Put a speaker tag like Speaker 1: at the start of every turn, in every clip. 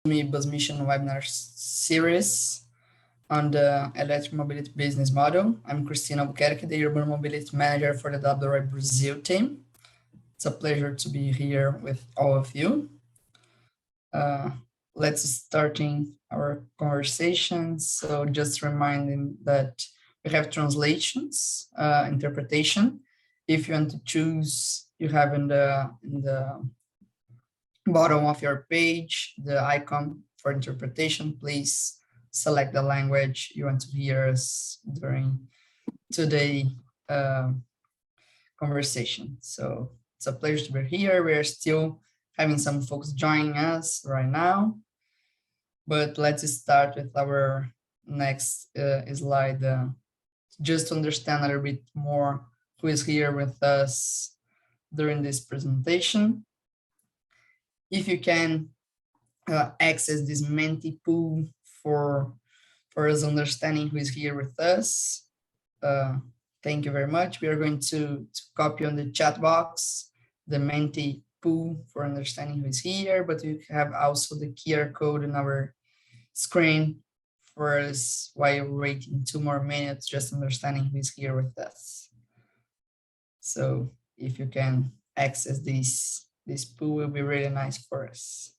Speaker 1: TUMI Bus Mission webinar series on the Electromobility business model. I'm Cristina, Albuquerque, the Urban Mobility Manager for the WRI Brazil team. It's a pleasure to be here with all of you. Let's starting our conversation. So just reminding that we have translations, interpretation. If you want to choose, you have in the bottom of your page the icon for interpretation. Please select the language you want to hear us during today's conversation. So it's a pleasure to be here. We're still having some folks joining us right now, but let's start with our next slide, just to understand a little bit more who is here with us during this presentation. If you can access this Menti pool for us understanding who is here with us, thank you very much. We are going to copy on the chat box the Menti pool for understanding who is here, but you have also the QR code in our screen for us while we're waiting 2 more minutes, just understanding who is here with us. So if you can access this pool, will be really nice for us.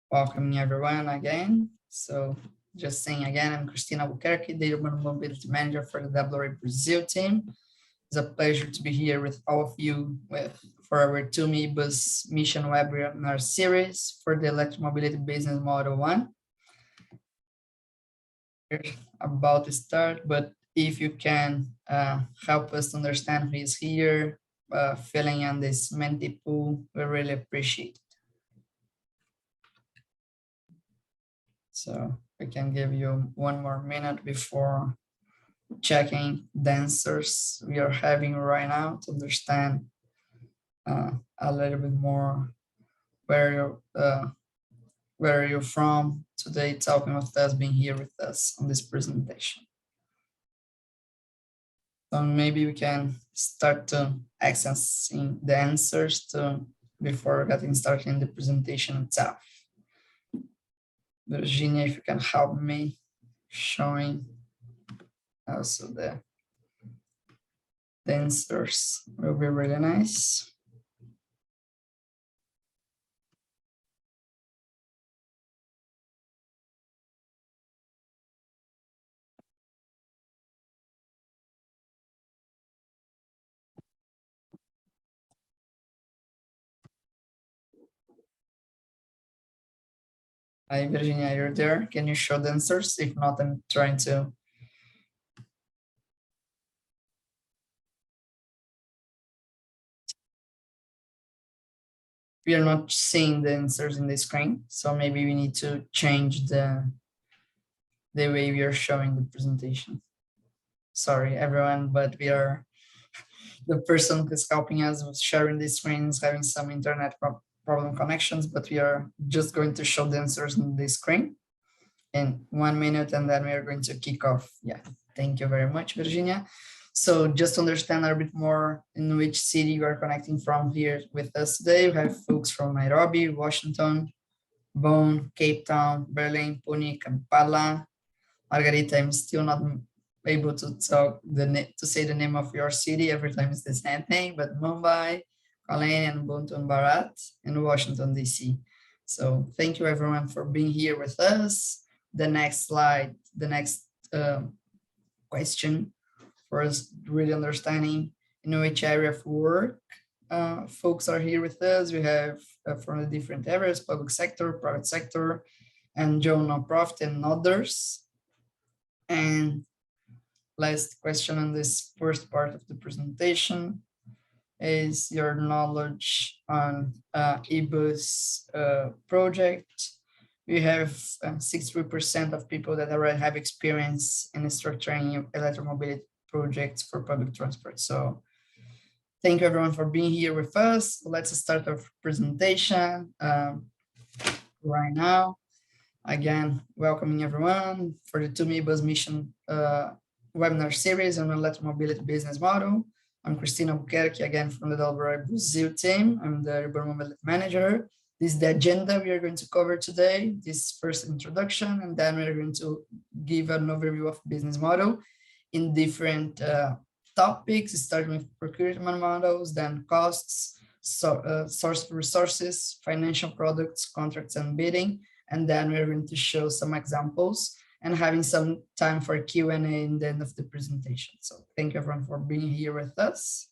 Speaker 1: Welcoming everyone again. So just saying again, I'm Cristina Albuquerque, the Urban Mobility Manager for the WRI Brazil team. It's a pleasure to be here with all of you for our TUMI Bus Mission webinar series for the Electromobility Business Model 1. We're about to start, but if you can help us understand who is here, filling in this Menti pool, we really appreciate it. So we can give you 1 more minute before checking the answers we are having right now to understand a little bit more where you're from today, talking with us, being here with us on this presentation. So maybe we can start to accessing the answers before getting started in the presentation itself. Virginia, if you can help me showing also the answers, will be really nice. Hi, Virginia, you're there. Can you show the answers? If not, I'm trying to. We are not seeing the answers in the screen, so maybe we need to change the way we are showing the presentation. Sorry, everyone, but we are, the person who's helping us with sharing the screen is having some internet problem connections, but we are just going to show the answers on the screen in 1 minute, and then we are going to kick off. Yeah, thank you very much, Virginia. So just to understand a little bit more in which city you are connecting from here with us today, we have folks from Nairobi, Washington, Bonn, Cape Town, Berlin, Pune, Kampala. Margarita, I'm still not able to say the name of your city. Every time it's the same thing, but Mumbai, Kalani, and Bunton Bharat, and Washington, D.C. So thank you everyone for being here with us. The next slide, the next question for us really understanding in which area of work folks are here with us. We have from the different areas, public sector, private sector, and Joe nonprofit and others. And last question on this first part of the presentation is your knowledge on eBus project. We have 63% of people that already have experience in structuring electromobility projects for public transport. So thank you everyone for being here with us. Let's start our presentation right now. Again, welcoming everyone for the TUMI Bus Mission webinar series on electromobility business model. I'm Cristina Albuquerque, again from the WRI Brazil team. I'm the Urban Mobility Manager. This is the agenda we are going to cover today, this first introduction, and then we're going to give an overview of business model in different topics, starting with procurement models, then costs, source resources, financial products, contracts and bidding, and then we're going to show some examples and having some time for Q&A in the end of the presentation. So thank you everyone for being here with us.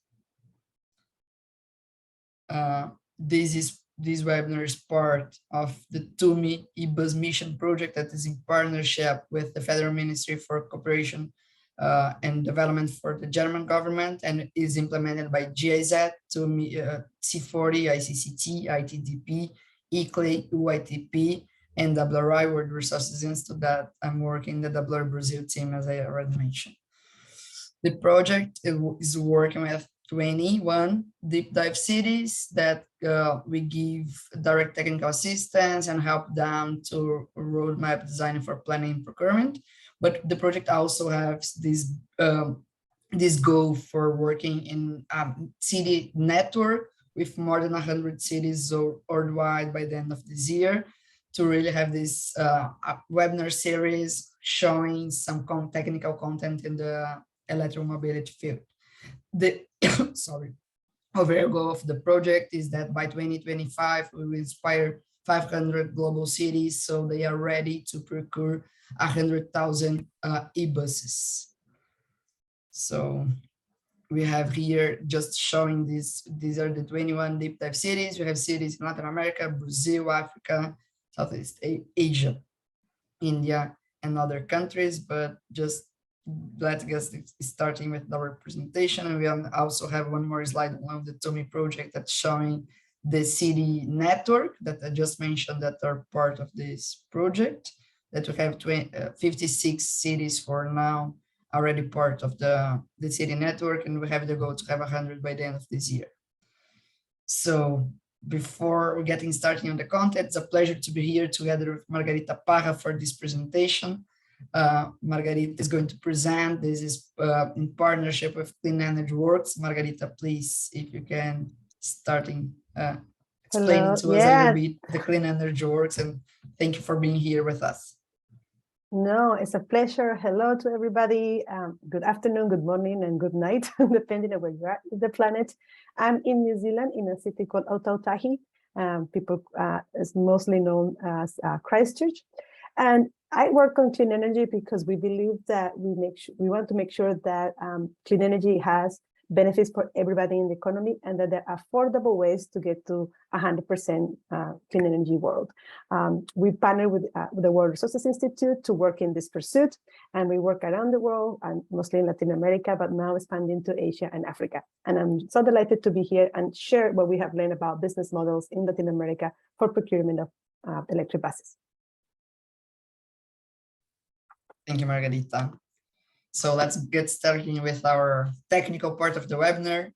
Speaker 1: This webinar is part of the TUMI eBus mission project that is in partnership with the Federal Ministry for Cooperation and Development for the German government, and is implemented by GIZ, TUMI, C40, ICCT, ITDP, ICLEI, UITP, and WRI, World Resources Institute, that I'm working the WRI Brazil team, as I already mentioned. The project is working with 21 deep dive cities that we give direct technical assistance and help them to roadmap design for planning and procurement. But the project also has this goal for working in city network with more than 100 cities worldwide by the end of this year, to really have this webinar series showing some technical content in the electromobility field. The overall goal of the project is that by 2025 we will inspire 500 global cities so they are ready to procure 100,000 e-buses. So we have here just showing these are the 21 deep dive cities. We have cities in Latin America, Brazil, Africa, Southeast Asia, India, and other countries, but just let's get starting with our presentation. And we also have one more slide on the TUMI project that's showing the city network that I just mentioned that are part of this project, that we have 56 cities for now already part of the city network, and we have the goal to have 100 by the end of this year. So before we're getting started on the content, it's a pleasure to be here together with Margarita Parra for this presentation. Margarita is going to present. This is in partnership with Clean Energy Works. Margarita, please, if you can, starting explaining to us a little bit the Clean Energy Works, and thank you for being here with us.
Speaker 2: No, it's a pleasure. Hello to everybody. Good afternoon, good morning, and good night, depending on where you're at in the planet. I'm in New Zealand in a city called Aotearoa. People is mostly known as Christchurch. And I work on clean energy because we believe that we want to make sure that clean energy has benefits for everybody in the economy, and that there are affordable ways to get to 100% clean energy world. We partner with the World Resources Institute to work in this pursuit, and we work around the world, and mostly in Latin America, but now expanding to Asia and Africa. And I'm so delighted to be here and share what we have learned about business models in Latin America for procurement of electric buses.
Speaker 1: Thank you, Margarita. So let's get started with our technical part of the webinar.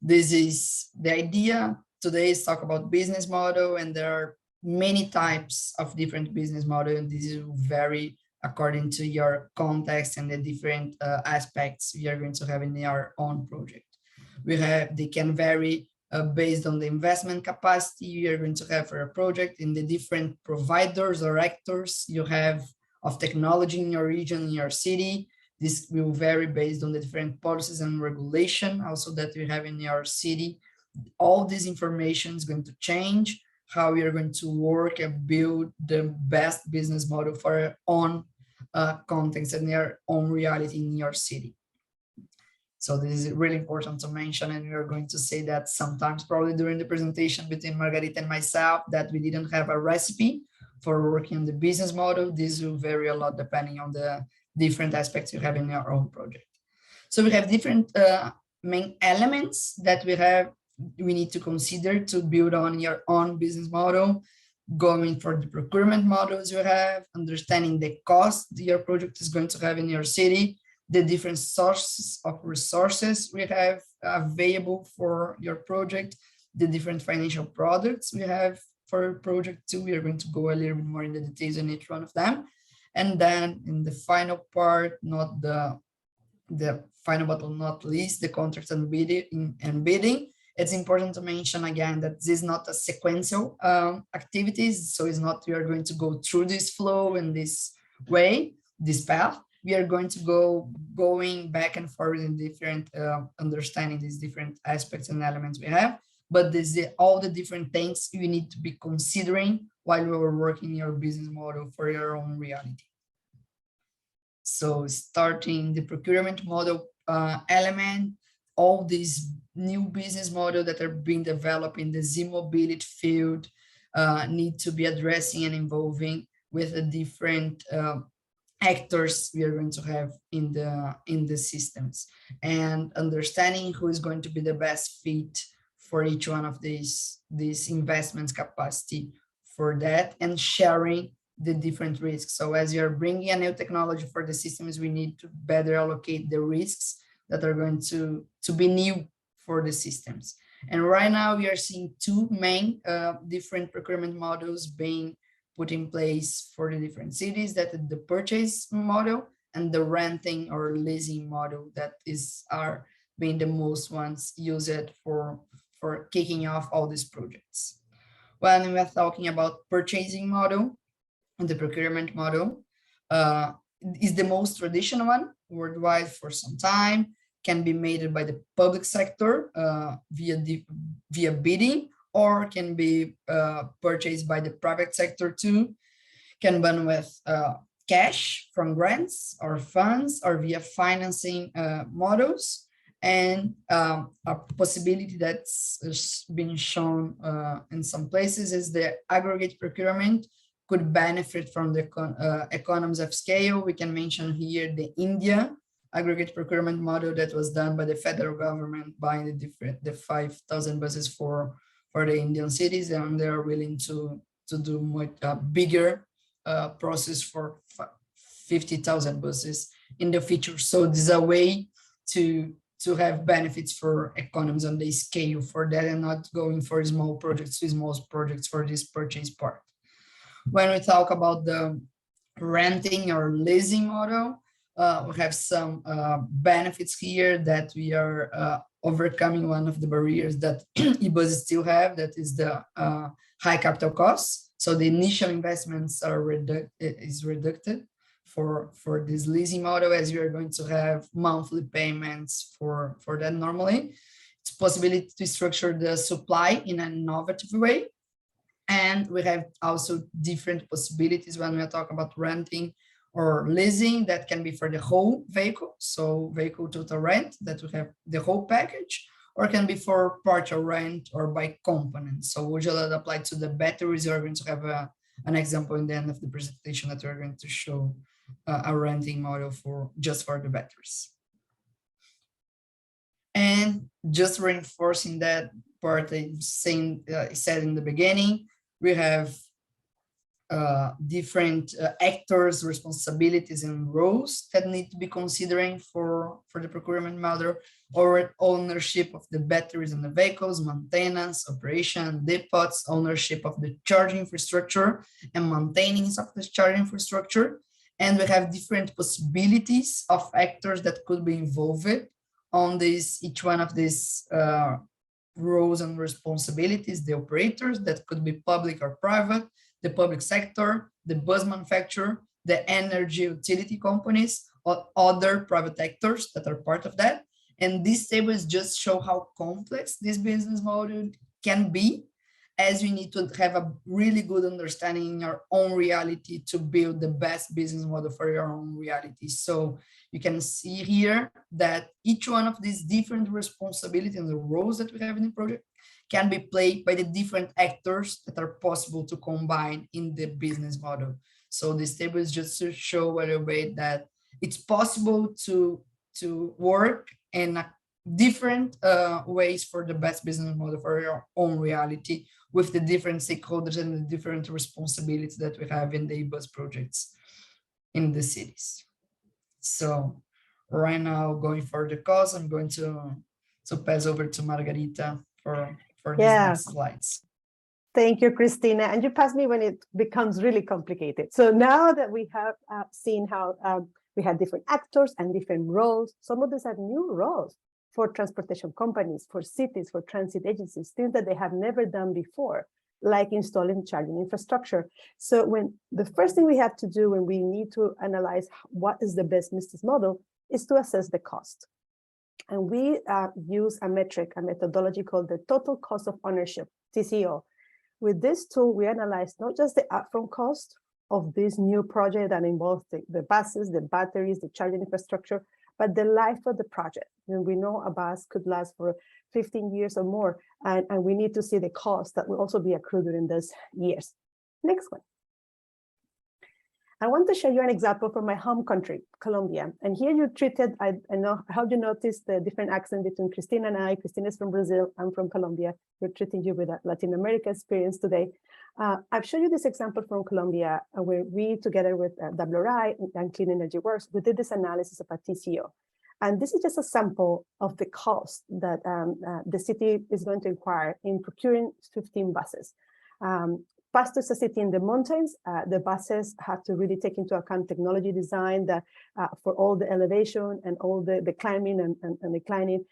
Speaker 1: This is the idea today is talk about business model, and there are many types of different business model, and this is vary according to your context and the different aspects we are going to have in our own project. They can vary based on the investment capacity you are going to have for a project, in the different providers or actors you have of technology in your region, in your city. This will vary based on the different policies and regulation also that you have in your city. All this information is going to change how you're going to work and build the best business model for your own context and your own reality in your city. So this is really important to mention, and we are going to say that sometimes probably during the presentation between Margarita and myself that we didn't have a recipe for working on the business model. This will vary a lot depending on the different aspects you have in your own project. So we have different main elements that we need to consider to build on your own business model. Going for the procurement models you have, understanding the cost your project is going to have in your city, the different sources of resources we have available for your project, the different financial products we have for a project too. We are going to go a little bit more in the details on each one of them. And then in the final part, not the final but not least, the contracts and bidding, It's important to mention again that this is not a sequential activities. So it's not, we are going to go through this flow in this way, this path. We are going to going back and forth in different understanding these different aspects and elements we have. But this is all the different things you need to be considering while you are working your business model for your own reality. So starting the procurement model element, all these new business model that are being developed in the Z-mobility field need to be addressing and involving with the different actors we are going to have in the systems, and understanding who is going to be the best fit for each one of these investments capacity for that, and sharing the different risks. So as you're bringing a new technology for the systems, we need to better allocate the risks that are going to be new for the systems. And right now we are seeing two main different procurement models being put in place for the different cities, that is the purchase model and the renting or leasing model that are being the most ones used for kicking off all these projects. When we're talking about purchasing model, and the procurement model is the most traditional one worldwide for some time, can be made by the public sector via bidding, or can be purchased by the private sector too, can be with cash from grants or funds or via financing models. And a possibility that's been shown in some places is the aggregate procurement could benefit from the economies of scale. We can mention here the India aggregate procurement model that was done by the federal government buying the 5,000 buses for the Indian cities, and they are willing to do much bigger process for 50,000 buses in the future. So this is a way to have benefits for economies on the scale for that, and not going for small projects for this purchase part. When we talk about the renting or leasing model, we have some benefits here that we are overcoming one of the barriers that e-buses still have, that is the high capital costs. So the initial investments are reduced for this leasing model, as you are going to have monthly payments for that normally. It's possibility to structure the supply in an innovative way. And we have also different possibilities when we are talking about renting or leasing, that can be for the whole vehicle. So vehicle total rent, that we have the whole package, or can be for partial rent or by components. So usually applied to the batteries. You're going to have an example in the end of the presentation that we're going to show a renting model just for the batteries. And just reinforcing that part I said in the beginning, we have different actors, responsibilities, and roles that need to be considering for the procurement model, or ownership of the batteries and the vehicles, maintenance, operation, depots, ownership of the charging infrastructure, and maintenance of the charging infrastructure. And we have different possibilities of actors that could be involved on each one of these roles and responsibilities. The operators, that could be public or private, the public sector, the bus manufacturer, the energy utility companies, or other private actors that are part of that. And these tables just show how complex this business model can be, as you need to have a really good understanding in your own reality to build the best business model for your own reality. So you can see here that each one of these different responsibilities and the roles that we have in the project can be played by the different actors that are possible to combine in the business model. So this table is just to show a little bit that it's possible to work in different ways for the best business model for your own reality, with the different stakeholders and the different responsibilities that we have in the e-bus projects in the cities. So right now, going for the cause, I'm going to pass over to Margarita for these next slides.
Speaker 2: Thank you, Cristina. And you pass me when it becomes really complicated. So now that we have seen how we have different actors and different roles, some of these are new roles. for transportation companies, for cities, for transit agencies, things that they have never done before, like installing charging infrastructure. So when the first thing we have to do when we need to analyze what is the best business model is to assess the cost. And we use a metric, a methodology called the total cost of ownership, TCO. With this tool, we analyze not just the upfront cost of this new project that involves the buses, the batteries, the charging infrastructure, but the life of the project. And we know a bus could last for 15 years or more, and we need to see the cost that will also be accrued during those years. Next one. I want to show you an example from my home country, Colombia. And here you treated, I hope you noticed the different accent between Cristina and I. Cristina is from Brazil, I'm from Colombia. We're treating you with a Latin America experience today. I've shown you this example from Colombia, where we, together with WRI and Clean Energy Works, we did this analysis of a TCO. And this is just a sample of the cost that the city is going to require in procuring 15 buses. Pasto is a city in the mountains. The buses have to really take into account technology design that, for all the elevation and all the climbing and declining.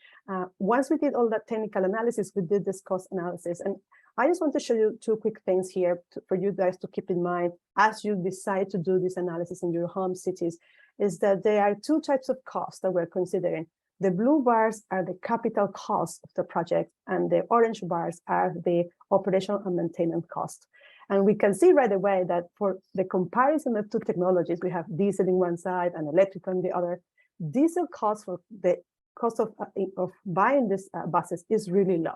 Speaker 2: Once we did all that technical analysis, we did this cost analysis. And I just want to show you two quick things here for you guys to keep in mind as you decide to do this analysis in your home cities, is that there are two types of costs that we're considering. The blue bars are the capital cost of the project, and the orange bars are the operational and maintenance cost. And we can see right away that for the comparison of two technologies, we have diesel on one side and electric on the other. Diesel cost for the cost of buying these buses is really low.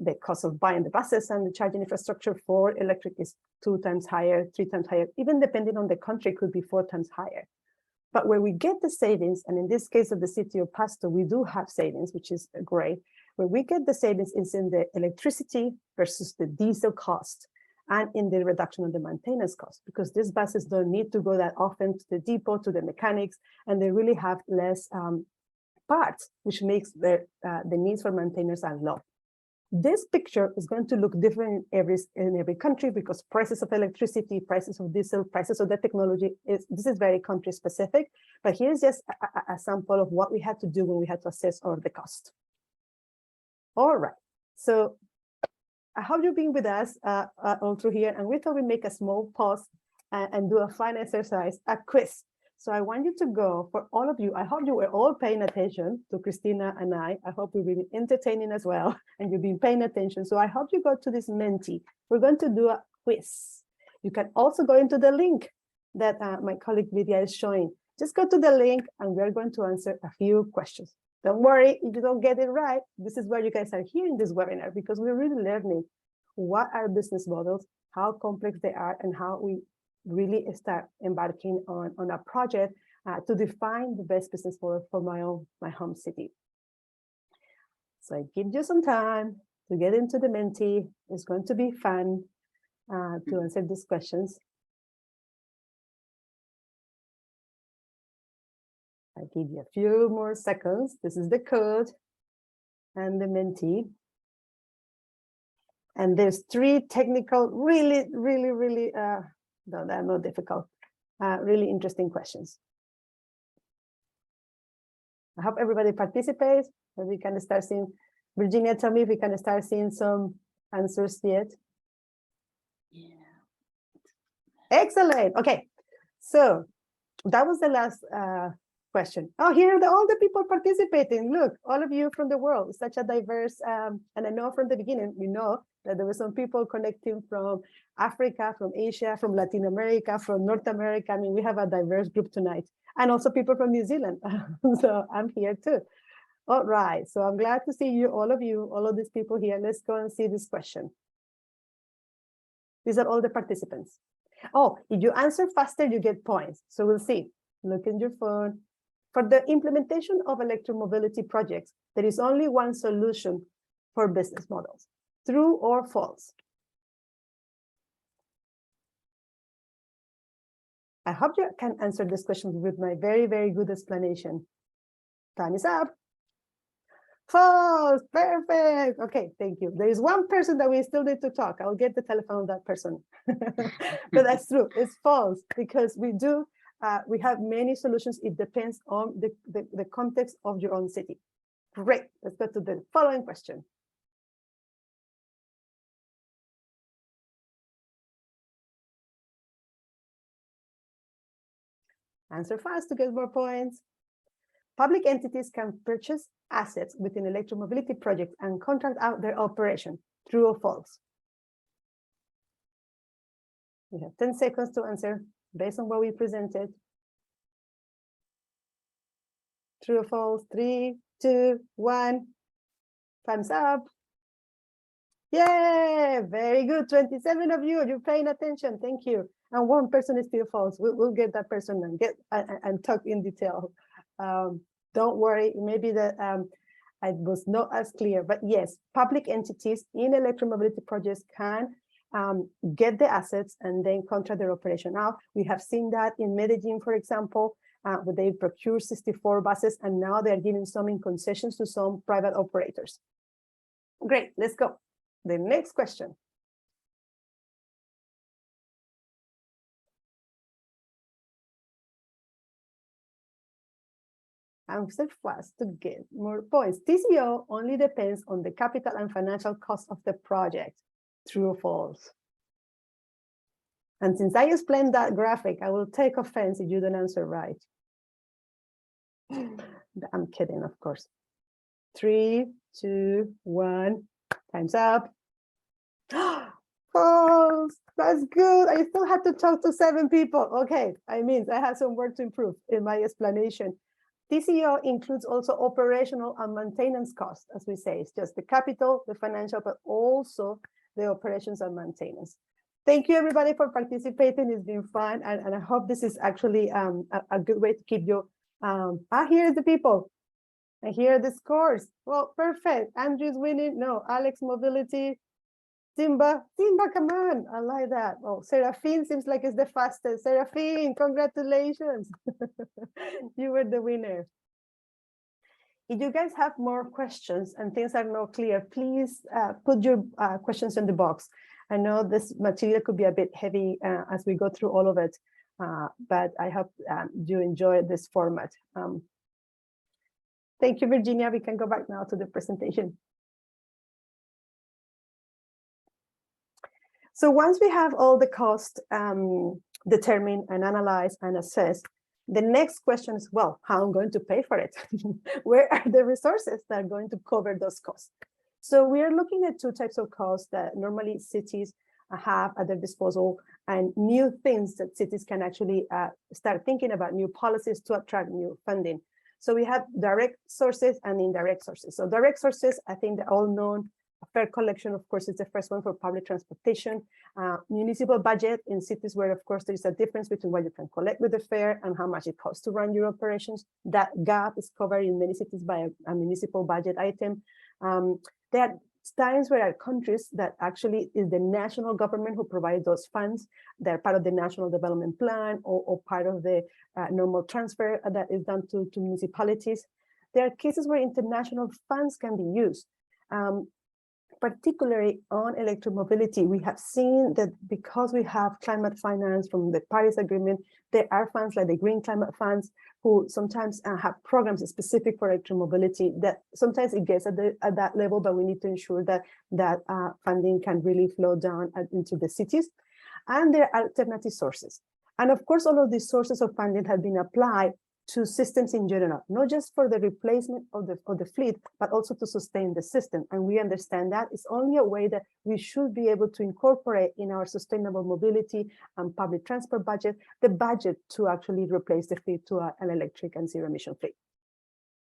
Speaker 2: The cost of buying the buses and the charging infrastructure for electric is 2 times higher, 3 times higher, even depending on the country, could be 4 times higher. But where we get the savings, and in this case of the city of Pasto, we do have savings, which is great. Where we get the savings is in the electricity versus the diesel cost, and in the reduction of the maintenance cost, because these buses don't need to go that often to the depot, to the mechanics, and they really have less parts, which makes the needs for maintenance are low. This picture is going to look different in every country, because prices of electricity, prices of diesel, prices of the technology, this is very country specific, but here's just a sample of what we had to do when we had to assess all the cost. All right, so I hope you've been with us all through here, and we thought we'd make a small pause and do a fun exercise, a quiz. So I want you to go, for all of you, I hope you were all paying attention to Cristina and I hope we've been entertaining as well, and you've been paying attention. So I hope you go to this Menti. We're going to do a quiz. You can also go into the link that my colleague Lydia is showing. Just go to the link and we're going to answer a few questions. Don't worry if you don't get it right. This is why you guys are here in this webinar, because we're really learning what are business models, how complex they are, and how we really start embarking on a project to define the best business model for my home city. So I give you some time to get into the Menti. It's going to be fun to answer these questions. I give you a few more seconds. This is the code and the Menti. And there's 3 technical, really, no, they're not difficult, really interesting questions. I hope everybody participates, and we can start seeing, Virginia, tell me if we can start seeing some answers yet. Yeah. Excellent. Okay, so that was the last question. Oh, here are all the people participating. Look, all of you from the world, such a diverse, and I know from the beginning, we know that there were some people connecting from Africa, from Asia, from Latin America, from North America. I mean, we have a diverse group tonight, and also people from New Zealand. So I'm here too. All right, so I'm glad to see you, all of these people here. Let's go and see this question. These are all the participants. Oh, if you answer faster, you get points. So we'll see. Look in your phone. For the implementation of electromobility projects, there is only one solution for business models. True or false? I hope you can answer this question with my very, very good explanation. Time is up. False, perfect. Okay, thank you. There is one person that we still need to talk. I'll get the telephone of that person. But that's true, it's false, because we have many solutions. It depends on the context of your own city. Great, let's go to the following question. Answer fast to get more points. Public entities can purchase assets within electromobility projects and contract out their operation. True or false? We have 10 seconds to answer based on what we presented. True or false? 3, 2, 1. Thumbs up. Yay! Very good. 27 of you. You're paying attention. Thank you. And one person is still false. We'll get that person and talk in detail. Don't worry. Maybe that I was not as clear, but yes, public entities in electromobility projects can get the assets and then contract their operation out. We have seen that in Medellin, for example, where they procure 64 buses, and now they're giving some in concessions to some private operators. Great, let's go. The next question. Answer fast to get more points. TCO only depends on the capital and financial cost of the project. True or false? And since I explained that graphic, I will take offense if you don't answer right. I'm kidding, of course. 3, 2, 1, time's up. False. That's good. I still had to talk to 7 people. Okay, I mean, I have some work to improve in my explanation. TCO includes also operational and maintenance costs, as we say. It's just the capital, the financial, but also the operations and maintenance. Thank you, everybody, for participating. It's been fun, and I hope this is actually a good way to keep you. Here's the people. And here are the scores. Well, perfect. Andrew's winning. No, Alex Mobility. Simba, come on. I like that. Oh, Serafine seems like it's the fastest. Serafine, congratulations. You were the winner. If you guys have more questions and things are not clear, please put your questions in the box. I know this material could be a bit heavy as we go through all of it, but I hope you enjoy this format. Thank you, Virginia. We can go back now to the presentation. So once we have all the costs determined and analyzed and assessed, the next question is, well, how I'm going to pay for it? Where are the resources that are going to cover those costs? So we are looking at 2 types of costs that normally cities have at their disposal, and new things that cities can actually start thinking about, new policies to attract new funding. So we have direct sources and indirect sources. So direct sources, I think they're all known. Fare collection, of course, is the first one for public transportation. Municipal budget in cities where, of course, there's a difference between what you can collect with the fare and how much it costs to run your operations. That gap is covered in many cities by a municipal budget item. There are times where are countries that actually is the national government who provides those funds. They're part of the national development plan or part of the normal transfer that is done to municipalities. There are cases where international funds can be used. Particularly on electromobility, we have seen that because we have climate finance from the Paris Agreement, there are funds like the Green Climate Funds who sometimes have programs specific for electromobility that sometimes it gets at that level, but we need to ensure that that funding can really flow down into the cities. And there are alternative sources. And of course, all of these sources of funding have been applied to systems in general, not just for the replacement of the fleet, but also to sustain the system. And we understand that it's only a way that we should be able to incorporate in our sustainable mobility and public transport budget, the budget to actually replace the fleet to an electric and zero emission fleet.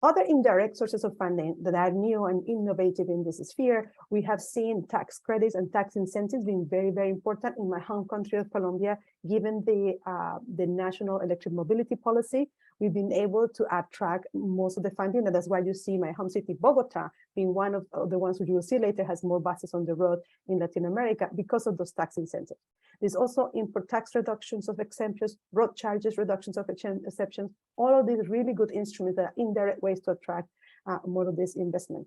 Speaker 2: Other indirect sources of funding that are new and innovative in this sphere, we have seen tax credits and tax incentives being very, very important in my home country of Colombia, given the national electric mobility policy. We've been able to attract most of the funding, and that's why you see my home city, Bogota, being one of the ones which you will see later has more buses on the road in Latin America because of those tax incentives. There's also import tax reductions of exemptions, road charges reductions of exceptions, all of these really good instruments that are indirect ways to attract more of this investment.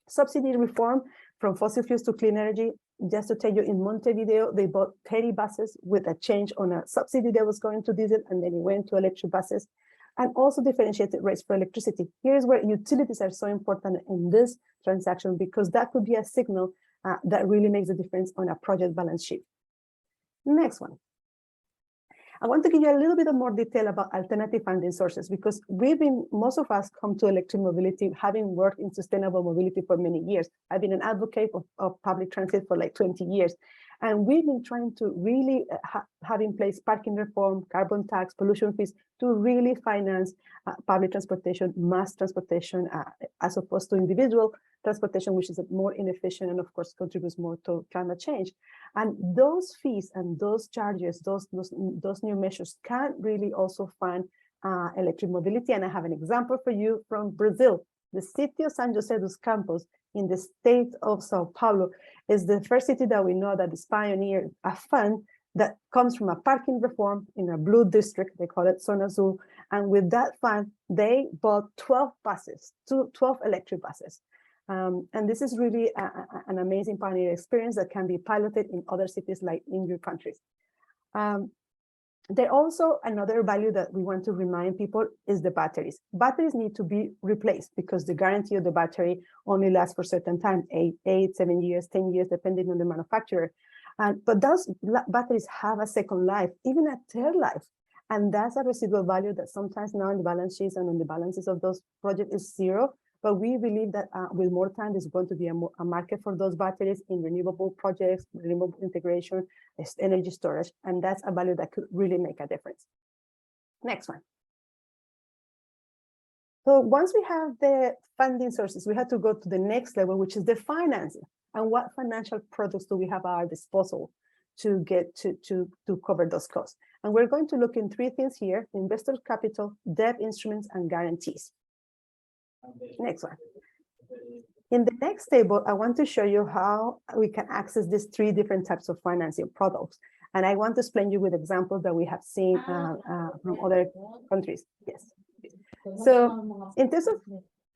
Speaker 2: Subsidy reform from fossil fuels to clean energy. Just to tell you, in Montevideo, they bought 30 buses with a change on a subsidy that was going to diesel, and then it went to electric buses. and also differentiated rates for electricity. Here's where utilities are so important in this transaction, because that could be a signal that really makes a difference on a project balance sheet. Next one. I want to give you a little bit of more detail about alternative funding sources, because most of us come to electromobility having worked in sustainable mobility for many years. I've been an advocate of public transit for like 20 years. And we've been trying to really have in place parking reform, carbon tax, pollution fees to really finance public transportation, mass transportation, as opposed to individual transportation, which is more inefficient and of course contributes more to climate change. And those fees and those charges, those new measures can really also fund electric mobility. And I have an example for you from Brazil. The city of San Jose dos Campos in the state of Sao Paulo is the first city that we know that is pioneered a fund that comes from a parking reform in a blue district, they call it Zona Azul. And with that fund, they bought 12 buses, 12 electric buses. And this is really an amazing pioneer experience that can be piloted in other cities like in your countries. There also another value that we want to remind people is the batteries. Batteries need to be replaced because the guarantee of the battery only lasts for a certain time, 8, 7 years, 10 years, depending on the manufacturer. But those batteries have a second life, even a third life. And that's a residual value that sometimes now in the balance sheets and on the balances of those projects is zero. But we believe that with more time, there's going to be a market for those batteries in renewable projects, renewable integration, energy storage, and that's a value that could really make a difference. Next one. So once we have the funding sources, we have to go to the next level, which is the financing. And what financial products do we have at our disposal to get to cover those costs? And we're going to look in 3 things here: investor capital, debt instruments, and guarantees. Next one. In the next table, I want to show you how we can access these 3 different types of financing products. And I want to explain you with examples that we have seen from other countries. Yes. So in terms of,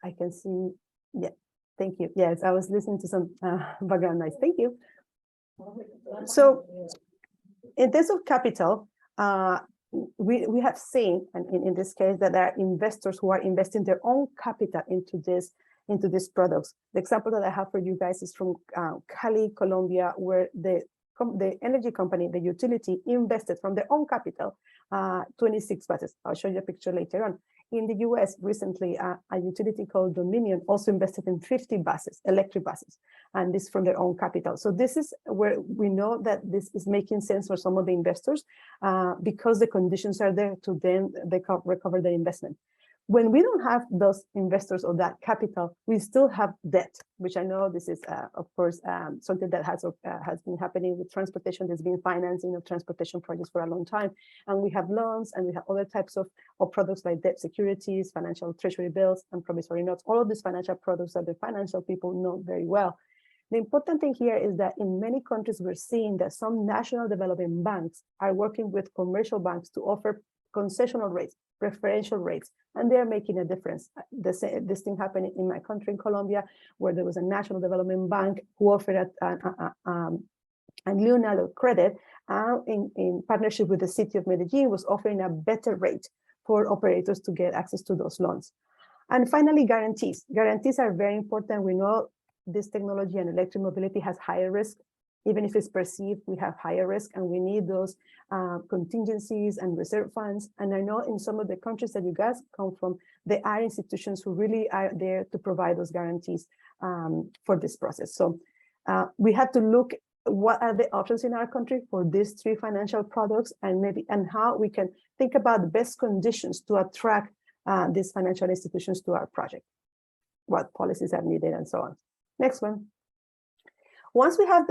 Speaker 2: I can see, yeah, thank you. Yes, I was listening to some background noise. Thank you. So in terms of capital, we have seen, and in this case, that there are investors who are investing their own capital into these products. The example that I have for you guys is from Cali, Colombia, where the energy company, the utility, invested from their own capital 26 buses. I'll show you a picture later on. In the US recently, a utility called Dominion also invested in 50 buses, electric buses, and this from their own capital. So this is where we know that this is making sense for some of the investors because the conditions are there to then recover their investment. When we don't have those investors or that capital, we still have debt, which I know this is, of course, something that has been happening with transportation. There's been financing of transportation projects for a long time. And we have loans and we have other types of products like debt securities, financial treasury bills, and promissory notes. All of these financial products that the financial people know very well. The important thing here is that in many countries, we're seeing that some national development banks are working with commercial banks to offer concessional rates, preferential rates, and they're making a difference. This thing happened in my country, in Colombia, where there was a national development bank who offered a Leonardo credit in partnership with the city of Medellin, was offering a better rate for operators to get access to those loans. And finally, guarantees. Guarantees are very important. We know this technology and electromobility has higher risk. Even if it's perceived, we have higher risk, and we need those contingencies and reserve funds. And I know in some of the countries that you guys come from, there are institutions who really are there to provide those guarantees for this process. So we have to look what are the options in our country for these 3 financial products, and how we can think about the best conditions to attract these financial institutions to our project, what policies are needed, and so on. Next one. Once we have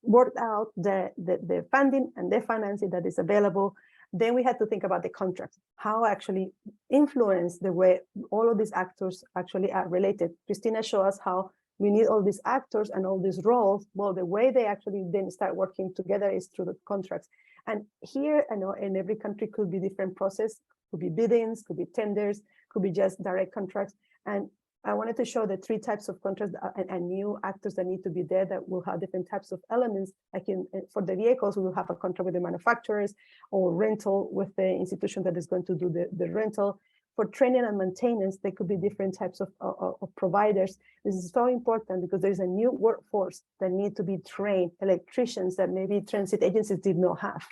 Speaker 2: worked out the funding and the financing that is available, then we had to think about the contract, how actually influence the way all of these actors actually are related. Cristina showed us how we need all these actors and all these roles. Well, the way they actually then start working together is through the contracts. And here, I know in every country could be different process, could be biddings, could be tenders, could be just direct contracts. And I wanted to show the 3 types of contracts and new actors that need to be there that will have different types of elements. Like for the vehicles, we will have a contract with the manufacturers, or rental with the institution that is going to do the rental. For training and maintenance, there could be different types of providers. This is so important because there's a new workforce that need to be trained, electricians that maybe transit agencies did not have.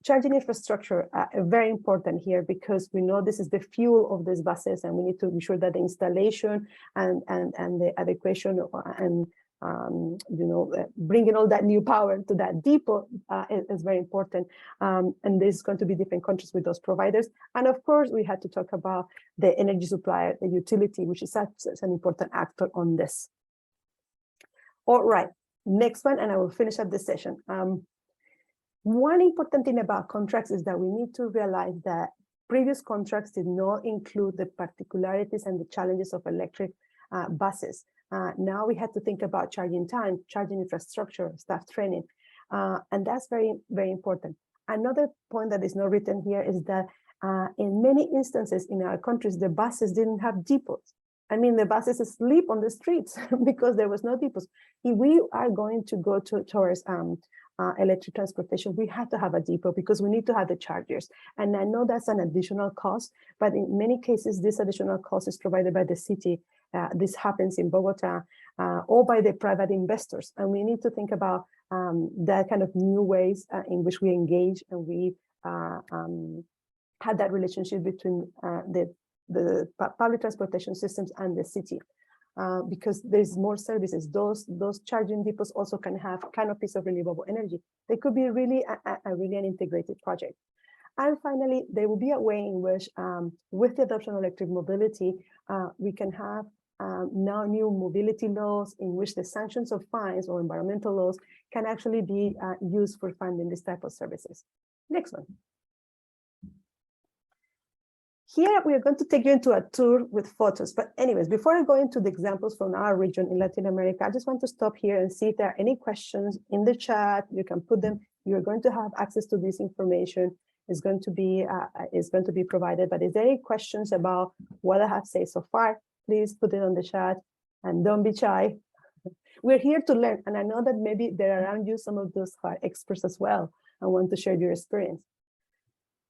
Speaker 2: Charging infrastructure very important here because we know this is the fuel of these buses, and we need to ensure that the installation and the adequation and bringing all that new power to that depot is very important. And there's going to be different countries with those providers. And of course, we had to talk about the energy supplier, the utility, which is such an important actor on this. All right, next one, and I will finish up this session. One important thing about contracts is that we need to realize that previous contracts did not include the particularities and the challenges of electric buses. Now we had to think about charging time, charging infrastructure, staff training, and that's very, very important. Another point that is not written here is that in many instances in our countries, the buses didn't have depots. I mean, the buses sleep on the streets because there was no depots. If we are going to go towards electric transportation, we have to have a depot because we need to have the chargers. And I know that's an additional cost, but in many cases, this additional cost is provided by the city. This happens in Bogota or by the private investors. And we need to think about that kind of new ways in which we engage and we have that relationship between the public transportation systems and the city. Because there's more services. Those charging depots also can have canopies of renewable energy. They could be really an integrated project. And finally, there will be a way in which, with the adoption of electric mobility, we can have now new mobility laws in which the sanctions of fines or environmental laws can actually be used for funding this type of services. Next one. Here, we are going to take you into a tour with photos. But anyways, before I go into the examples from our region in Latin America, I just want to stop here and see if there are any questions in the chat. You can put them. You're going to have access to this information. It's going to be provided. But is there any questions about what I have said so far? Please put it on the chat and don't be shy. We're here to learn. And I know that maybe there are around you some of those who are experts as well and want to share your experience.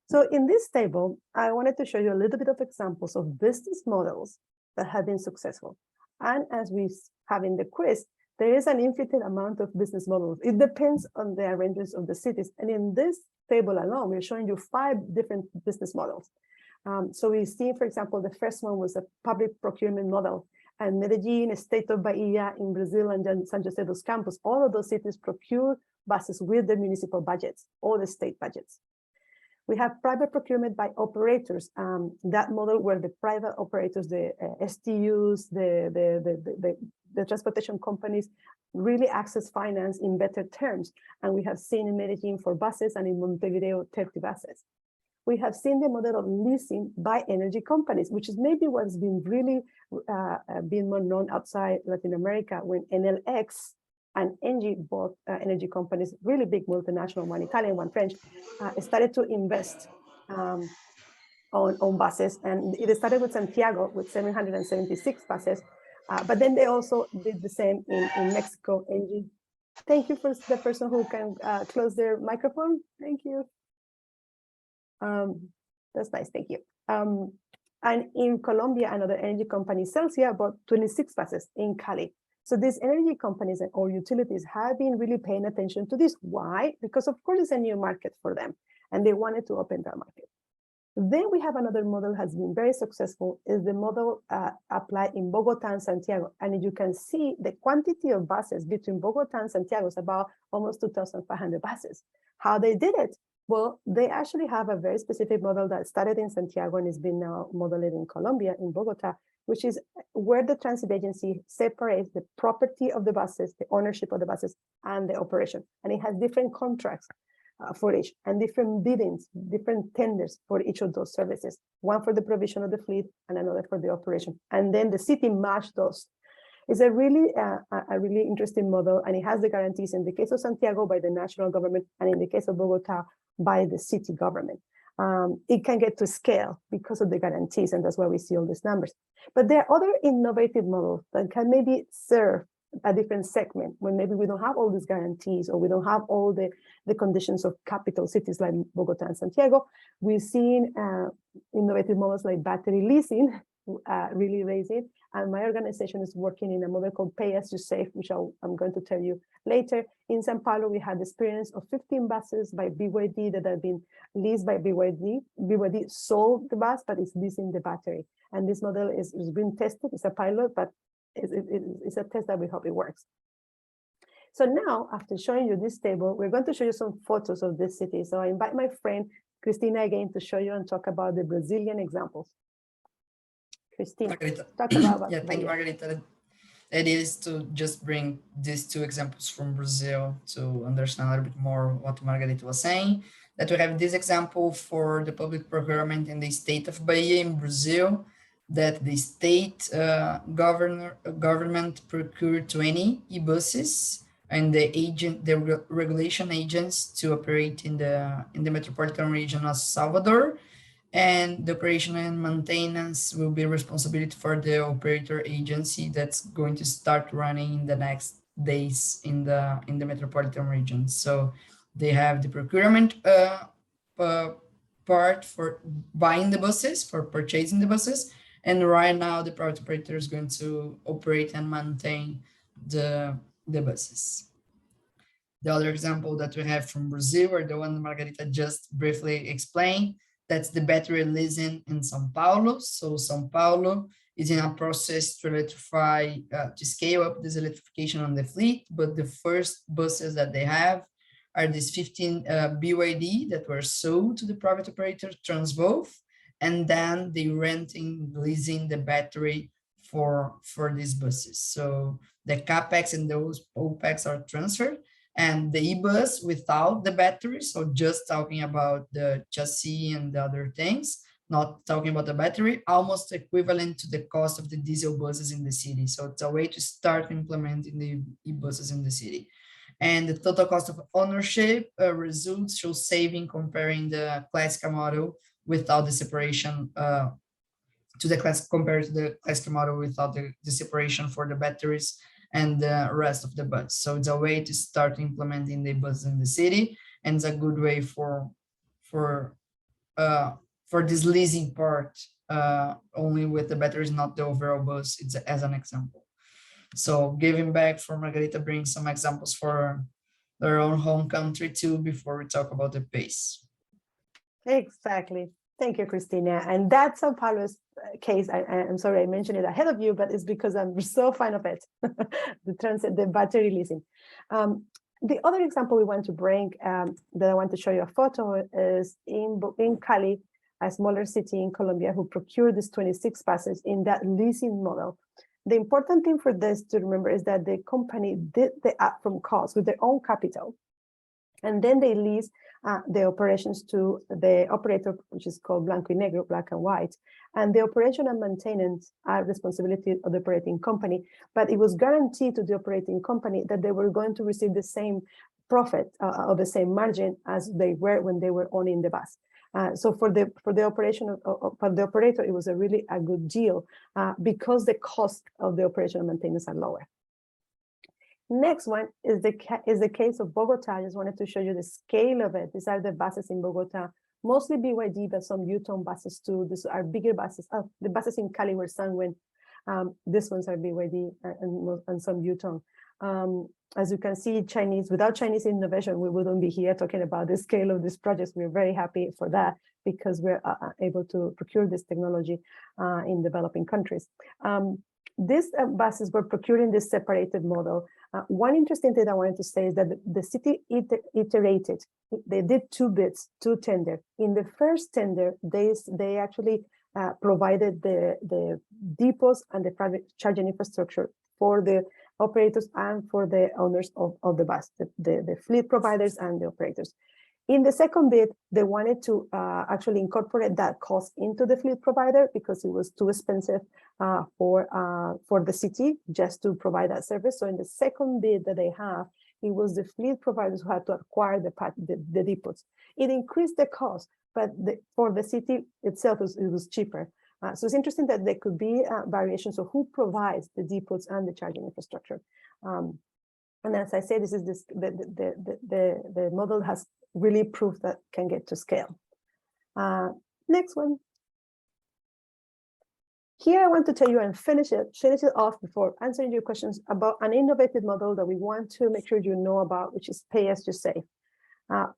Speaker 2: So in this table, I wanted to show you a little bit of examples of business models that have been successful. And as we have in the quiz, there is an infinite amount of business models. It depends on the arrangements of the cities. And in this table alone, we're showing you 5 different business models. So we see, for example, the first one was a public procurement model. And Medellin, state of Bahia in Brazil, and then San Jose dos Campos, all of those cities procure buses with the municipal budgets, or the state budgets. We have private procurement by operators. That model where the private operators, the STUs, the transportation companies really access finance in better terms. And we have seen in Medellin for buses and in Montevideo 30 buses. We have seen the model of leasing by energy companies, which is maybe what's been really been more known outside Latin America when NLX and Engie, both energy companies, really big multinational, one Italian, one French, started to invest on buses. And it started with Santiago with 776 buses, but then they also did the same in Mexico. Engie, thank you for the person who can close their microphone. Thank you. That's nice, thank you. And in Colombia, another energy company, Celsia, bought 26 buses in Cali. So these energy companies or utilities have been really paying attention to this. Why? Because of course it's a new market for them and they wanted to open that market. Then we have another model that has been very successful, is the model applied in Bogota and Santiago. And you can see the quantity of buses between Bogota and Santiago is about almost 2,500 buses. How they did it? Well, they actually have a very specific model that started in Santiago and is being now modeled in Colombia, in Bogota, which is where the transit agency separates the property of the buses, the ownership of the buses, and the operation. And it has different contracts for each, and different biddings, different tenders for each of those services. One for the provision of the fleet and another for the operation. And then the city matched those. It's a really interesting model, and it has the guarantees in the case of Santiago by the national government, and in the case of Bogota by the city government. It can get to scale because of the guarantees, and that's why we see all these numbers. But there are other innovative models that can maybe serve a different segment when maybe we don't have all these guarantees or we don't have all the conditions of capital cities like Bogota and Santiago. We've seen innovative models like battery leasing really raise it. And my organization is working in a model called Pay As You Save, which I'm going to tell you later. In Sao Paulo, we had the experience of 15 buses by BYD that have been leased by BYD. BYD sold the bus, but it's leasing the battery. And this model is being tested. It's a pilot, but it's a test that we hope it works. So now, after showing you this table, we're going to show you some photos of this city. So I invite my friend Cristina again to show you and talk about the Brazilian examples. Cristina,
Speaker 1: Margarita.
Speaker 2: talk about
Speaker 1: Yeah, thank you, Margarita. The idea is to just bring these two examples from Brazil to understand a little bit more what Margarita was saying. That we have this example for the public procurement in the state of Bahia in Brazil, that the state government procured 20 e-buses and the regulation agents to operate in the metropolitan region of Salvador, and the operation and maintenance will be responsibility for the operator agency that's going to start running in the next days in the metropolitan region. So they have the procurement part for buying the buses, for purchasing the buses, and right now the private operator is going to operate and maintain the buses. The other example that we have from Brazil, or the one Margarita just briefly explained, that's the battery leasing in São Paulo. So São Paulo is in a process to electrify, to scale up this electrification on the fleet, but the first buses that they have are these 15 BYD that were sold to the private operator Transvolve, and then they renting, leasing the battery for these buses. So the CapEx and those OpEx are transferred, and the e-bus without the battery, so just talking about the chassis and the other things, not talking about the battery, almost equivalent to the cost of the diesel buses in the city. So it's a way to start implementing the e-buses in the city. And the total cost of ownership results show saving comparing the classical model without the separation compared to the classical model without the separation for the batteries and the rest of the bus. So it's a way to start implementing the bus in the city, and it's a good way for this leasing part, only with the batteries, not the overall bus. It's as an example. So giving back for Margarita, bring some examples for their own home country too before we talk about the pace.
Speaker 2: Exactly. Thank you, Cristina. And that's Sao Paulo's case. I'm sorry I mentioned it ahead of you, but it's because I'm so fan of it, the battery leasing. The other example we want to bring that I want to show you a photo is in Cali, a smaller city in Colombia, who procured these 26 buses in that leasing model. The important thing for this to remember is that the company did the upfront cost with their own capital, and then they lease the operations to the operator, which is called Blanco y Negro, black and white. And the operation and maintenance are responsibility of the operating company, but it was guaranteed to the operating company that they were going to receive the same profit or the same margin as they were when they were owning the bus. So for the operation for the operator, it was a good deal because the cost of the operation and maintenance are lower. Next one is the case of Bogota. I just wanted to show you the scale of it. These are the buses in Bogota, mostly BYD, but some U-Tone buses too. These are bigger buses. Oh, the buses in Cali were Sunwin. These ones are BYD and some U-Tone. As you can see, without Chinese innovation, we wouldn't be here talking about the scale of these projects. We're very happy for that because we're able to procure this technology in developing countries. These buses were procured in this separated model. One interesting thing I wanted to say is that the city iterated. They did two bids, two tenders. In the first tender, they actually provided the depots and the private charging infrastructure for the operators and for the owners of the bus, the fleet providers and the operators. In the second bid, they wanted to actually incorporate that cost into the fleet provider because it was too expensive for the city just to provide that service. So in the second bid that they have, it was the fleet providers who had to acquire the depots. It increased the cost, but for the city itself, it was cheaper. So it's interesting that there could be variations of who provides the depots and the charging infrastructure. And as I say, this is the model has really proved that can get to scale. Next one. Here, I want to tell you and finish it off before answering your questions about an innovative model that we want to make sure you know about, which is pay as you save.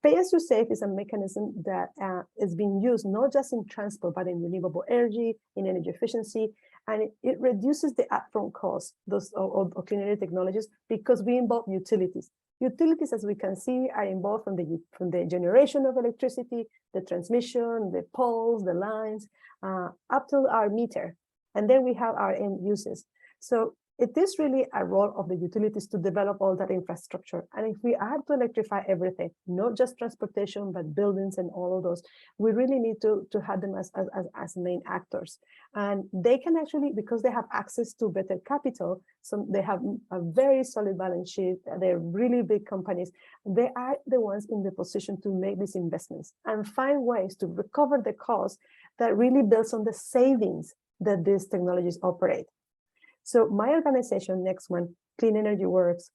Speaker 2: Pay as you save is a mechanism that is being used not just in transport, but in renewable energy, in energy efficiency, and it reduces the upfront cost of clean energy technologies because we involve utilities. Utilities, as we can see, are involved from the generation of electricity, the transmission, the poles, the lines, up to our meter. And then we have our end users. So it is really a role of the utilities to develop all that infrastructure. And if we have to electrify everything, not just transportation, but buildings and all of those, we really need to have them as main actors. And they can actually, because they have access to better capital, so they have a very solid balance sheet, they're really big companies, they are the ones in the position to make these investments and find ways to recover the cost that really builds on the savings that these technologies operate. So my organization, next one, Clean Energy Works,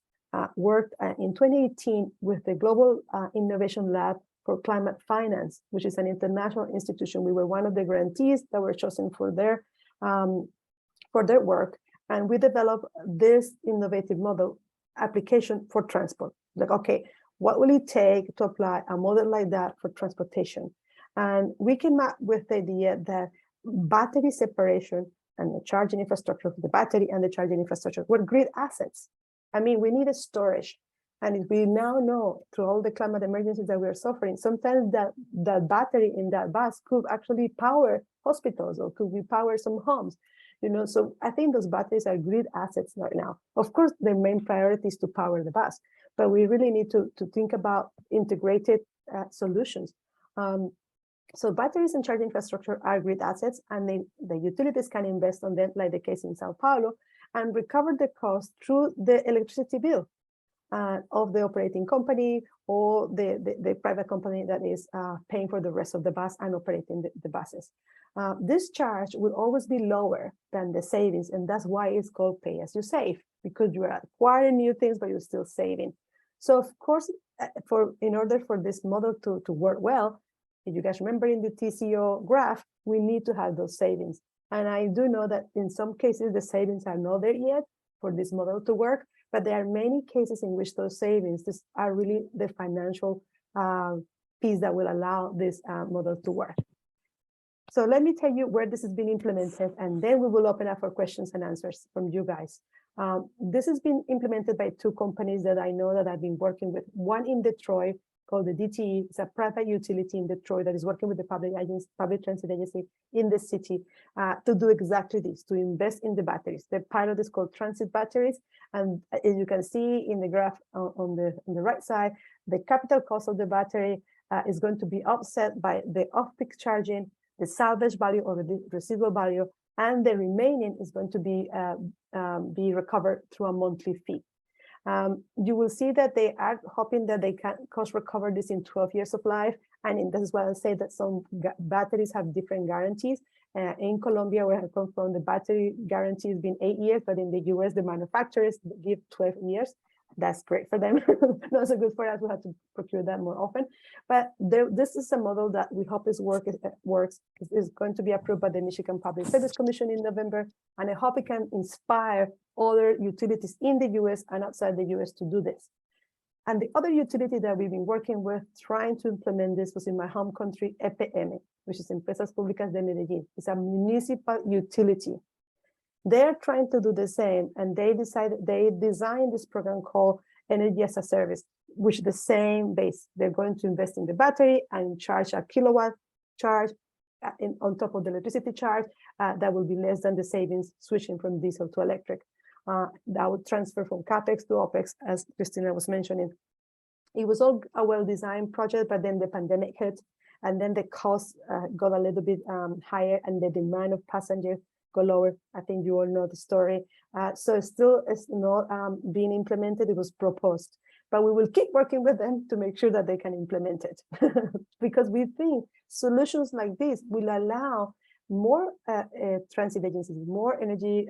Speaker 2: worked in 2018 with the Global Innovation Lab for Climate Finance, which is an international institution. We were one of the grantees that were chosen for their work. And we developed this innovative model application for transport. Like, okay, what will it take to apply a model like that for transportation? And we came up with the idea that battery separation and the charging infrastructure for the battery and the charging infrastructure were grid assets. I mean, we need a storage. And we now know through all the climate emergencies that we're suffering, sometimes that battery in that bus could actually power hospitals or could we power some homes. You know, so I think those batteries are grid assets right now. Of course, the main priority is to power the bus, but we really need to think about integrated solutions. So batteries and charging infrastructure are grid assets, and the utilities can invest on them, like the case in Sao Paulo, and recover the cost through the electricity bill of the operating company or the private company that is paying for the rest of the bus and operating the buses. This charge will always be lower than the savings, and that's why it's called pay as you save, because you are acquiring new things, but you're still saving. So of course, in order for this model to work well, if you guys remember in the TCO graph, we need to have those savings. And I do know that in some cases, the savings are not there yet for this model to work, but there are many cases in which those savings are really the financial piece that will allow this model to work. So let me tell you where this has been implemented, and then we will open up for questions and answers from you guys. This has been implemented by two companies that I know that I've been working with. One in Detroit, called the DTE. It's a private utility in Detroit that is working with the public transit agency in the city to do exactly this, to invest in the batteries. The pilot is called Transit Batteries. And as you can see in the graph on the right side, the capital cost of the battery is going to be offset by the off-peak charging, the salvage value or the residual value, and the remaining is going to be recovered through a monthly fee. You will see that they are hoping that they can cost recover this in 12 years of life. And this is why I say that some batteries have different guarantees. In Colombia, where I come from, the battery guarantee has been 8 years, but in the US, the manufacturers give 12 years. That's great for them. Not so good for us. We have to procure that more often. But this is a model that we hope works. It's going to be approved by the Michigan Public Service Commission in November. And I hope it can inspire other utilities in the US and outside the US to do this. And the other utility that we've been working with trying to implement this was in my home country, EPM, which is Empresas Públicas de Medellín. It's a municipal utility. They're trying to do the same, and they designed this program called Energy as a Service, which is the same base. They're going to invest in the battery and charge a kilowatt charge on top of the electricity charge that will be less than the savings switching from diesel to electric. That would transfer from CapEx to OpEx, as Cristina was mentioning. It was all a well-designed project, but then the pandemic hit, and then the cost got a little bit higher, and the demand of passengers go lower. I think you all know the story. So it's not being implemented. It was proposed, but we will keep working with them to make sure that they can implement it because we think solutions like this will allow more transit agencies, more energy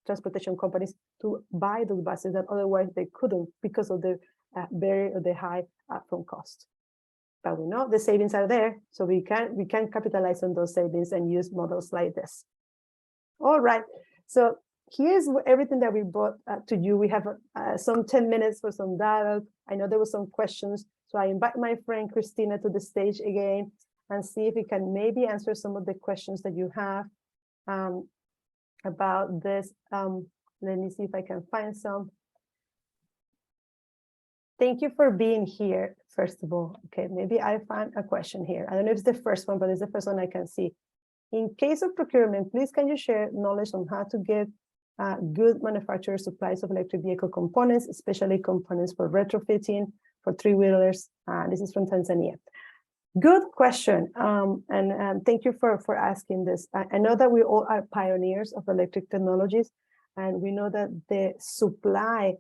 Speaker 2: transportation companies to buy those buses that otherwise they couldn't because of the the high upfront cost. But we know the savings are there, so we can capitalize on those savings and use models like this. All right. So here's everything that we brought to you. We have some 10 minutes for some dialogue. I know there were some questions. So I invite my friend Cristina to the stage again and see if we can maybe answer some of the questions that you have about this. Let me see if I can find some. Thank you for being here, first of all. Okay, maybe I found a question here. I don't know if it's the first one, but it's the first one I can see. In case of procurement, please can you share knowledge on how to get good manufacturer supplies of electric vehicle components, especially components for retrofitting for three-wheelers? This is from Tanzania. Good question, and thank you for asking this. I know that we all are pioneers of electric technologies, and we know that the supply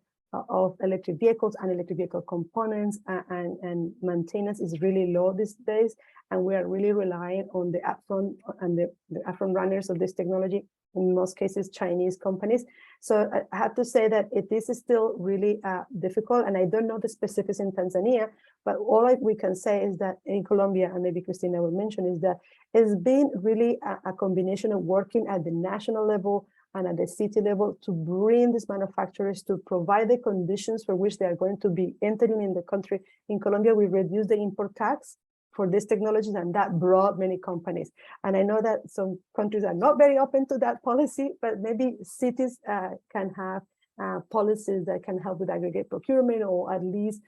Speaker 2: of electric vehicles and electric vehicle components and maintenance is really low these days, and we are really relying on the upfront and the upfront runners of this technology, in most cases Chinese companies. So I have to say that this is still really difficult, and I don't know the specifics in Tanzania, but all we can say is that in Colombia, and maybe Cristina will mention, is that it's been really a combination of working at the national level and at the city level to bring these manufacturers to provide the conditions for which they are going to be entering in the country. In Colombia, we reduced the import tax for these technologies, and that brought many companies. And I know that some countries are not very open to that policy, but maybe cities can have policies that can help with aggregate procurement, or at least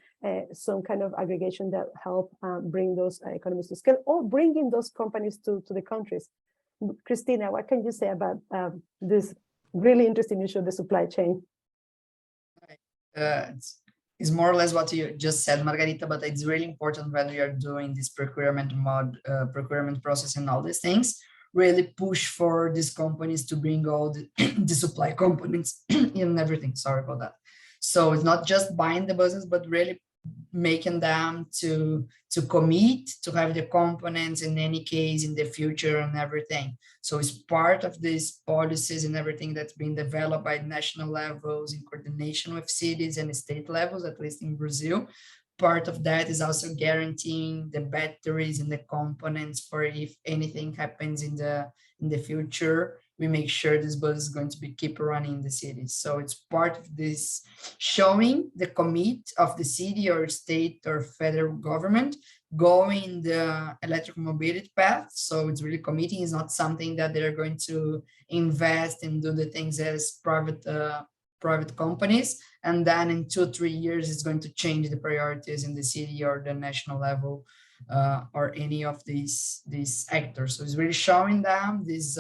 Speaker 2: some kind of aggregation that help bring those economies to scale, or bringing those companies to the countries. Cristina, what can you say about this really interesting issue of the supply chain?
Speaker 1: It's more or less what you just said, Margarita, but it's really important when we are doing this procurement process and all these things, really push for these companies to bring all the supply components and everything. Sorry about that. So it's not just buying the buses, but really making them to commit to have the components in any case in the future and everything. So it's part of these policies and everything that's been developed by national levels in coordination with cities and state levels, at least in Brazil. Part of that is also guaranteeing the batteries and the components for if anything happens in the future, we make sure this bus is going to be keep running in the city. So it's part of this showing the commit of the city or state or federal government going the electric mobility path. So it's really committing. It's not something that they're going to invest and do the things as private companies. And then in 2-3 years, it's going to change the priorities in the city or the national level or any of these actors. So it's really showing them this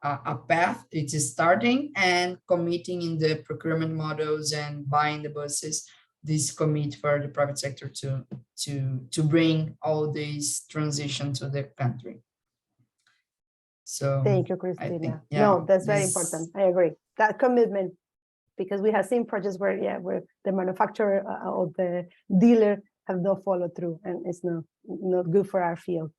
Speaker 1: a path. It is starting and committing in the procurement models and buying the buses. This commit for the private sector to bring all these transition to the country. So
Speaker 2: thank you, Cristina.
Speaker 1: Think,
Speaker 2: no, that's very important. I agree. That commitment, because we have seen projects where the manufacturer or the dealer have not followed through, and it's not good for our field.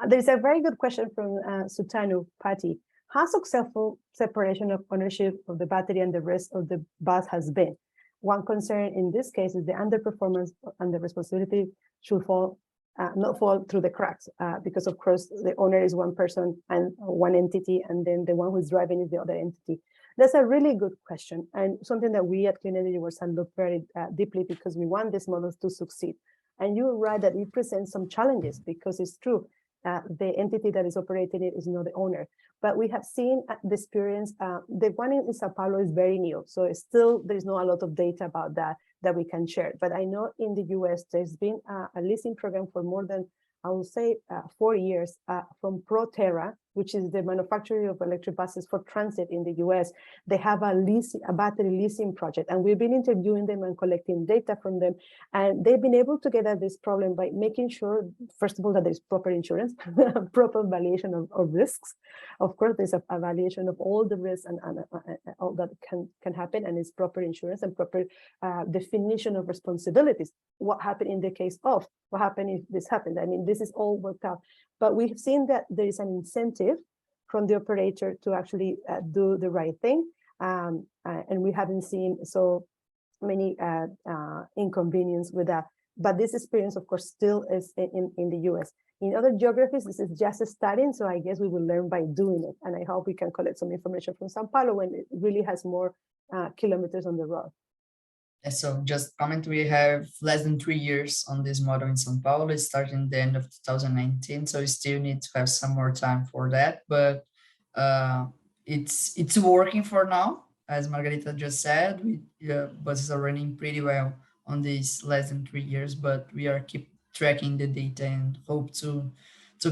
Speaker 2: There's a very good question from Sutanu Patti. How successful separation of ownership of the battery and the rest of the bus has been? One concern in this case is the underperformance and the responsibility should not fall through the cracks, because of course the owner is one person and one entity, and then the one who's driving is the other entity. That's a really good question, and something that we at Clean Energy Universal look very deeply, because we want these models to succeed. And you're right that it presents some challenges, because it's true. The entity that is operating it is not the owner. But we have seen the experience, the one in Sao Paulo is very new. So it's still, there's not a lot of data about that we can share. But I know in the US, there's been a leasing program for more than, I will say 4 years from Parra, which is the manufacturer of electric buses for transit in the US. They have a battery leasing project, and we've been interviewing them and collecting data from them. And they've been able to get at this problem by making sure, first of all, that there's proper insurance, proper valuation of risks. Of course, there's a valuation of all the risks and all that can happen, and it's proper insurance and proper definition of responsibilities. What happened in the case of, what happened if this happened? I mean, this is all worked out. But we've seen that there is an incentive from the operator to actually do the right thing. And we haven't seen so many inconvenience with that. But this experience, of course, still is in the US. In other geographies, this is just starting, so I guess we will learn by doing it. And I hope we can collect some information from Sao Paulo when it really has more kilometers on the road.
Speaker 1: So just comment, we have less than 3 years on this model in São Paulo, starting the end of 2019, so we still need to have some more time for that, but it's working for now. As Margarita just said, buses are running pretty well on these less than 3 years, but we are keep tracking the data and hope to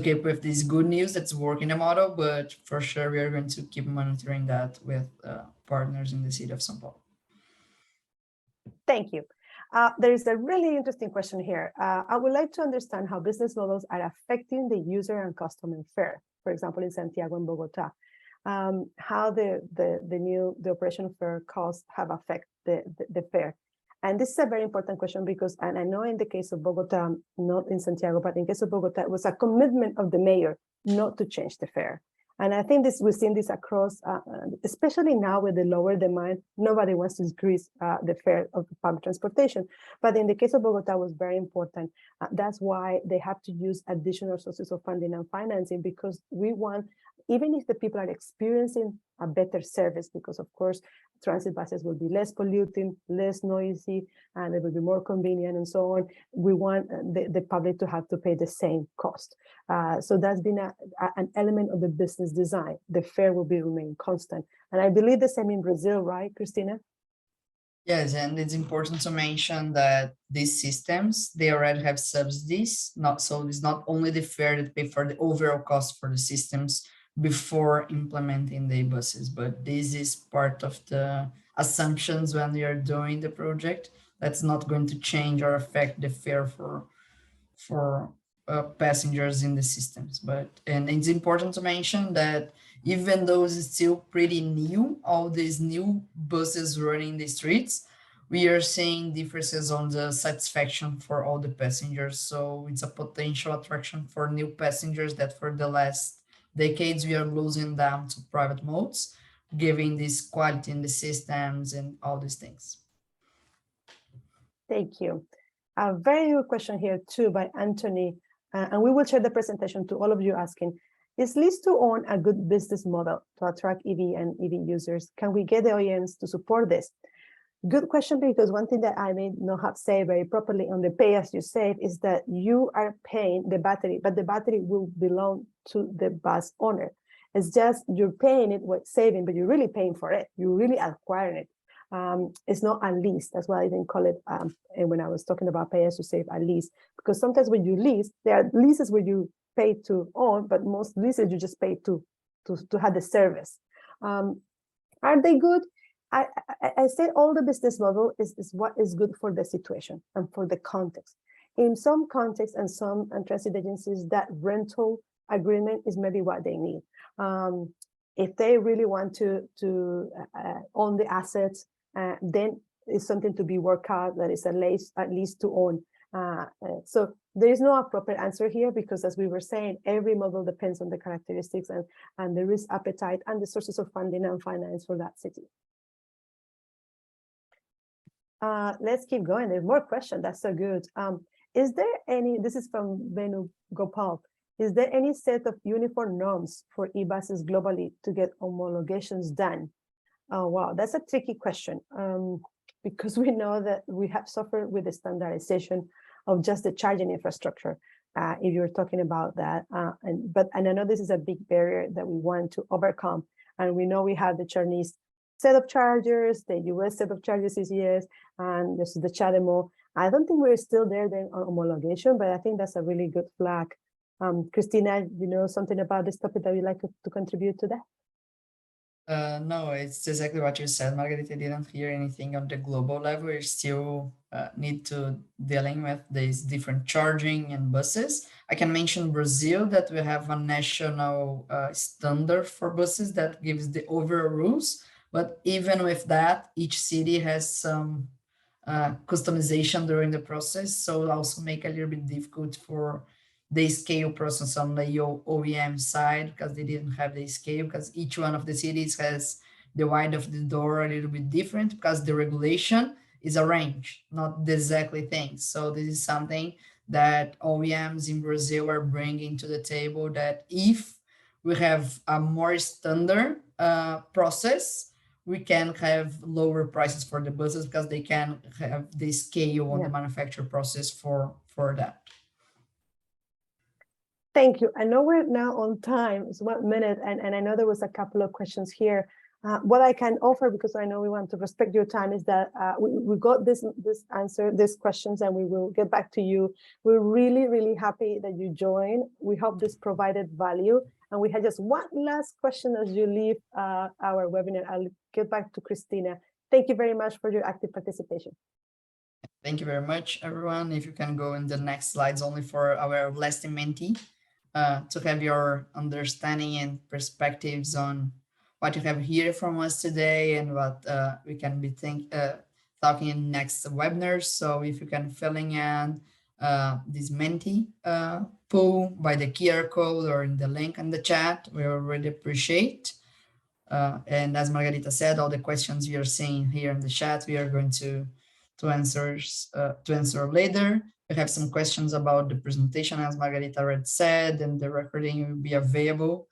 Speaker 1: keep with this good news that's working the model, but for sure we are going to keep monitoring that with partners in the city of São Paulo.
Speaker 2: Thank you. There is a really interesting question here. I would like to understand how business models are affecting the user and customer fare, for example, in Santiago and Bogota. How the operation fare costs have affected the fare. And this is a very important question because, and I know in the case of Bogota, not in Santiago, but in case of Bogota, it was a commitment of the mayor not to change the fare. And I think we've seen this across, especially now with the lower demand, nobody wants to increase the fare of public transportation. But in the case of Bogota, it was very important. That's why they have to use additional sources of funding and financing, because we want, even if the people are experiencing a better service, because of course, transit buses will be less polluting, less noisy, and they will be more convenient and so on. We want the public to have to pay the same cost. So that's been an element of the business design. The fare will remain constant. And I believe the same in Brazil, right, Cristina?
Speaker 1: Yes, and it's important to mention that these systems, they already have subsidies. So it's not only the fare that pay for the overall cost for the systems before implementing the buses, but this is part of the assumptions when you're doing the project. That's not going to change or affect the fare for passengers in the systems. And it's important to mention that even though it's still pretty new, all these new buses running the streets, we are seeing differences on the satisfaction for all the passengers. So it's a potential attraction for new passengers that for the last decades we are losing them to private modes, giving this quality in the systems and all these things.
Speaker 2: Thank you. A very good question here too by Anthony, and we will share the presentation to all of you asking, is lease to own a good business model to attract EV and EV users? Can we get the OEMs to support this? Good question, because one thing that I may not have said very properly on the pay as you save is that you are paying the battery, but the battery will belong to the bus owner. It's just you're paying it with saving, but you're really paying for it. You're really acquiring it. It's not a lease. That's why I didn't call it, and when I was talking about pay as you save, a lease, because sometimes when you lease, there are leases where you pay to own, but most leases you just pay to have the service. Are they good? I say all the business model is what is good for the situation and for the context. In some contexts and some transit agencies, that rental agreement is maybe what they need. If they really want to own the assets, then it's something to be worked out that is at least to own. So there is no appropriate answer here, because as we were saying, every model depends on the characteristics and the risk appetite and the sources of funding and finance for that city. Let's keep going. There's more questions. That's so good. Is there any, this is from Venu Gopal, is there any set of uniform norms for e-buses globally to get homologations done? Oh, wow, that's a tricky question, because we know that we have suffered with the standardization of just the charging infrastructure, if you're talking about that. And I know this is a big barrier that we want to overcome. And we know we have the Chinese set of chargers, the US set of chargers is yes, and this is the CHAdeMO. I don't think we're still there then on homologation, but I think that's a really good flag. Cristina, you know something about this topic that you'd like to contribute to that?
Speaker 1: No, it's exactly what you said, Margarita. Didn't hear anything on the global level. We still need to dealing with these different charging and buses. I can mention Brazil, that we have a national standard for buses that gives the overall rules. But even with that, each city has some customization during the process. So it also make a little bit difficult for the scale process on the OEM side, because they didn't have the scale, because each one of the cities has the wide of the door a little bit different, because the regulation is a range, not exactly things. So this is something that OEMs in Brazil are bringing to the table, that if we have a more standard process, we can have lower prices for the buses because they can have the scale on the manufacture process for that.
Speaker 2: Thank you. I know we're now on time. It's 1 minute, and I know there was a couple of questions here. What I can offer, because I know we want to respect your time, is that we got this answer, these questions, and we will get back to you. We're really, really happy that you joined. We hope this provided value. And we had just one last question as you leave our webinar. I'll get back to Cristina. Thank you very much for your active participation.
Speaker 1: Thank you very much, everyone. If you can go in the next slides, only for our last mentee, to have your understanding and perspectives on what you have here from us today and what we can be talking in next webinars. So if you can fill in this mentee pool by the QR code or in the link in the chat, we already appreciate. And as Margarita said, all the questions you are seeing here in the chat, we are going to answer later. We have some questions about the presentation, as Margarita already said, and the recording will be available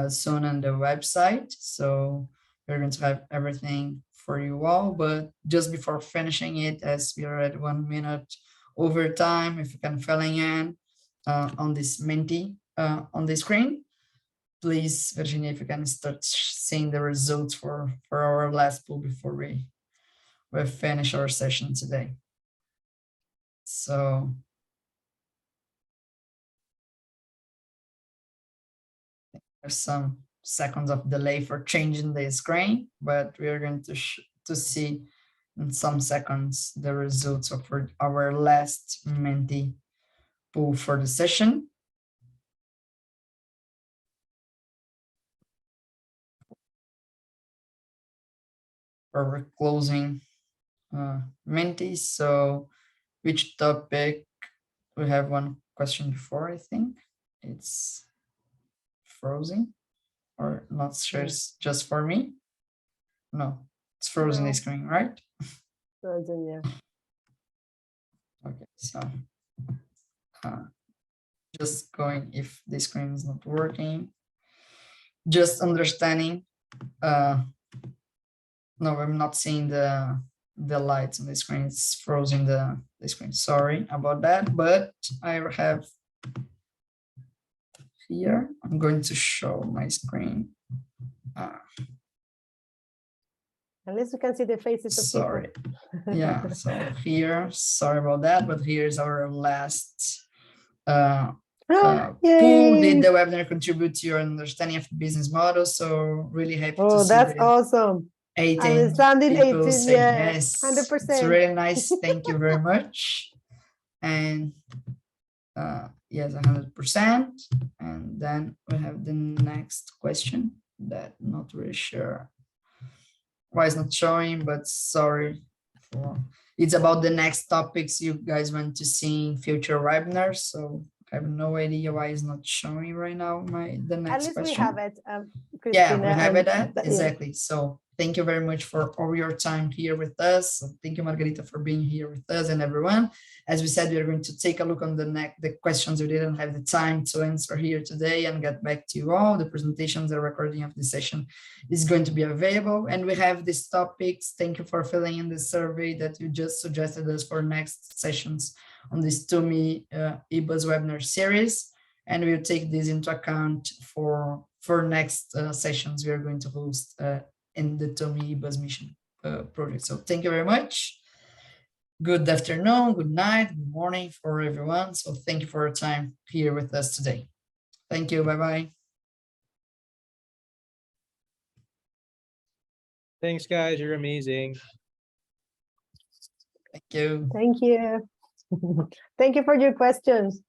Speaker 1: soon on the website. So we're going to have everything for you all. But just before finishing it, as we are at 1 minute over time, if you can fill in on this mentee on the screen, please, Virginia, if you can start seeing the results for our last pool before we finish our session today. So there's some seconds of delay for changing the screen, but we are going to see in some seconds the results of our last mentee pool for the session. We're closing mentees. So which topic? We have one question before, I think. It's frozen or not sure, it's just for me. No, it's frozen the screen, right?
Speaker 2: Frozen, yeah.
Speaker 1: Okay, so just going, if the screen is not working, just understanding. No, I'm not seeing the lights on the screen. It's frozen the screen. Sorry about that, but I have here. I'm going to show my screen.
Speaker 2: At least you can see the faces of
Speaker 1: sorry.
Speaker 2: people.
Speaker 1: Yeah, so here, sorry about that, but here's our last pool. Did the webinar contribute to your understanding of the business model? So really happy to see
Speaker 2: that's awesome.
Speaker 1: 18 people say yes.
Speaker 2: 100%.
Speaker 1: It's really nice. Thank you very much. And yes, 100%. And then we have the next question that not really sure why it's not showing, but sorry. It's about the next topics you guys want to see in future webinars. So I have no idea why it's not showing right now. The next question. At least
Speaker 2: we have it, Cristina.
Speaker 1: Yeah, we have it. Exactly. So thank you very much for all your time here with us. Thank you, Margarita, for being here with us and everyone. As we said, we are going to take a look on the questions we didn't have the time to answer here today and get back to you all. The presentations, the recording of the session is going to be available. And we have these topics. Thank you for filling in the survey that you just suggested us for next sessions on this TUMI eBus webinar series. And we'll take this into account for next sessions we are going to host in the TUMI eBus mission project. So thank you very much. Good afternoon, good night, good morning for everyone. So thank you for your time here with us today. Thank you. Bye-bye.
Speaker 3: Thanks, guys. You're amazing.
Speaker 1: Thank you.
Speaker 2: Thank you. Thank you for your questions.